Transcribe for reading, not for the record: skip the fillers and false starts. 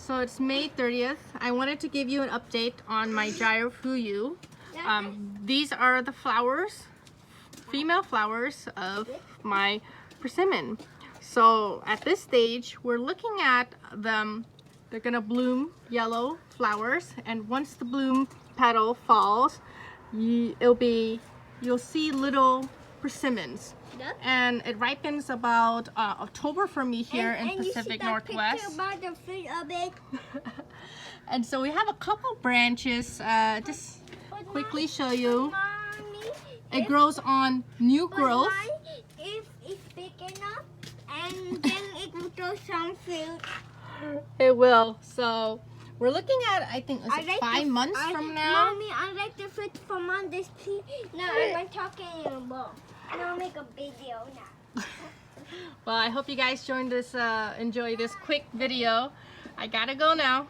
So it's May 30th. I wanted to give you an update on my Jiro Fuyu. These are the flowers, female flowers of my persimmon. So at this stage, we're looking at them. They're gonna bloom yellow flowers, and once the bloom petal falls, you'll see little persimmons. Yep. And it ripens about October for me here in Pacific Northwest. You see that picture about the fruit of it? And so we have a couple branches. Just quickly show you. Mommy, It grows on new growth. if it's big enough, and then it will throw some fruit. It will. So we're looking at, I think, I like 5 months from now. Mommy, I like the fruit from on this tree. Now I'm talking about. Now I'll make a video now. Well, I hope you guys enjoy this quick video. I gotta go now.